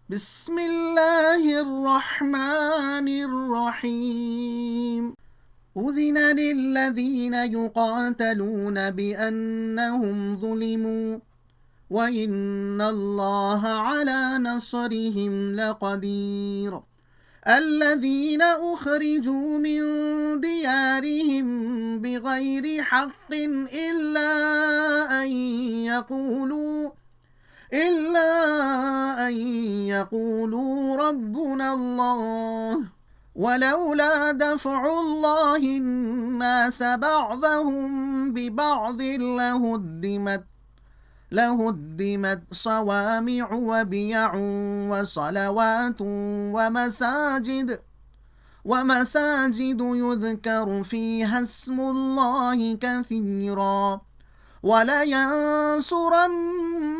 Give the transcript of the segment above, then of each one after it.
बिस्मिल्लाहिर्रहमानिर्रहीम। उज़िन लिल्लज़ीन युक़ातलून बिअन्नहुम ज़ुलिमू व इन्नल्लाह अला नस्रिहिम लक़दीर। الذين أخرجوا من ديارهم بغير حق إلا أن يقولوا ربنا الله ولولا دفع الله الناس بعضهم ببعض لهدمت صوامع وبيع وصلوات ومساجد يذكر فيها اسم الله كثيرا ولينصرن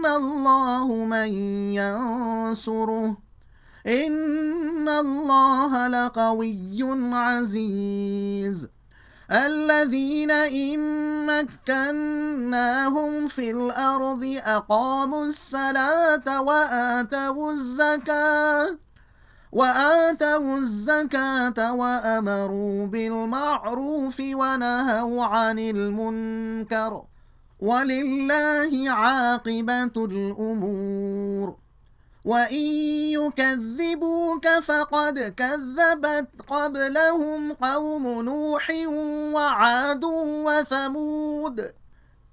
الله من ينصره إن الله لقوي عزيز. الذين إن مكناهم في الأرض أقاموا الصلاة وآتوا الزكاة وأمروا بالمعروف ونهوا عن المنكر ولله عاقبة الأمور. وإن يكذبوك فقد كذبت قبلهم قوم نوح وعاد وثمود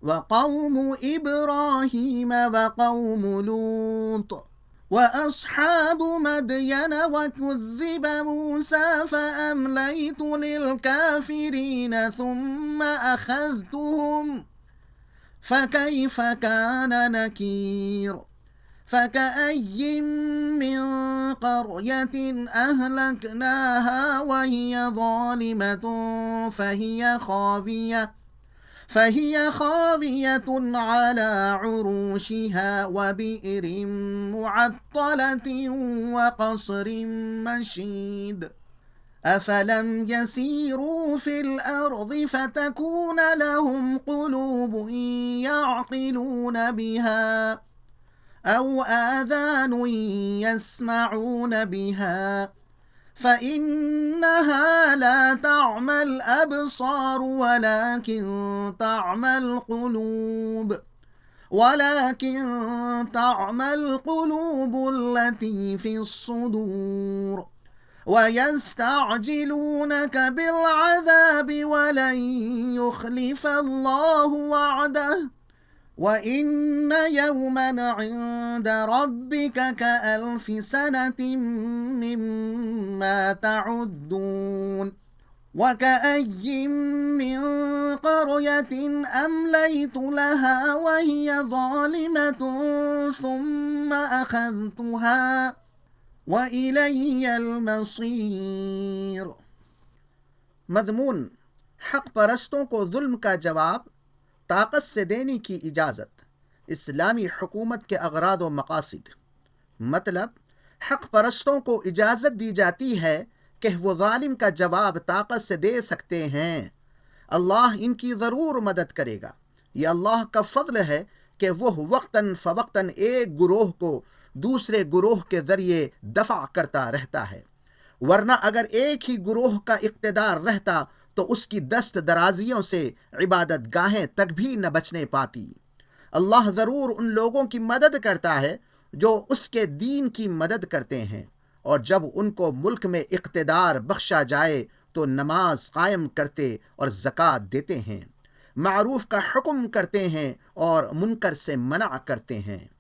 وقوم إبراهيم وقوم لوط وأصحاب مدين وكذب موسى فأمليت للكافرين ثم أخذتهم فكيف كان نكير. فكأي من قرية أهلكناها وهي ظالمة فهي خاوية على عروشها وبئر معطلة وقصر مشيد. أفلم يسيروا في الأرض فتكون لهم قلوب يعقلون بها أو آذان يسمعون بها فإنها لا تعمى الأبصار ولكن تعمى القلوب التي في الصدور. ويستعجلونك بالعذاب ولن يخلف الله وعده وإن يوما عند ربك كألف سنة مما تعدون. وكأي من قرية أمليت لها وهي ظالمة ثم أخذتها وإلي المصير। मज़मून हक़ परस्तों को जुल्म का जवाब, ताकत से देने की इजाज़त, इस्लामी हुकूमत के अग़राद व मक़ासिद। मतलब, हक़ परस्तों को इजाज़त दी जाती है कि वो ज़ालिम का जवाब ताकत से दे सकते हैं। अल्लाह इनकी ज़रूर मदद करेगा। ये अल्लाह का फ़ज़ल है कि वह वक्तन फ़वक्तन एक गुरोह को दूसरे गुरोह के ज़रिए दफ़ा करता रहता है, वरना अगर एक ही गुरोह का इक़्तिदार रहता तो उसकी दस्त दराजियों से इबादत गाहें तक भी न बचने पाती। अल्लाह ज़रूर उन लोगों की मदद करता है जो उसके दीन की मदद करते हैं, और जब उनको मुल्क में इक़्तिदार बख्शा जाए तो नमाज कायम करते और ज़कात देते हैं, मारूफ़ का हुक्म करते हैं और मुनकर से मना करते हैं।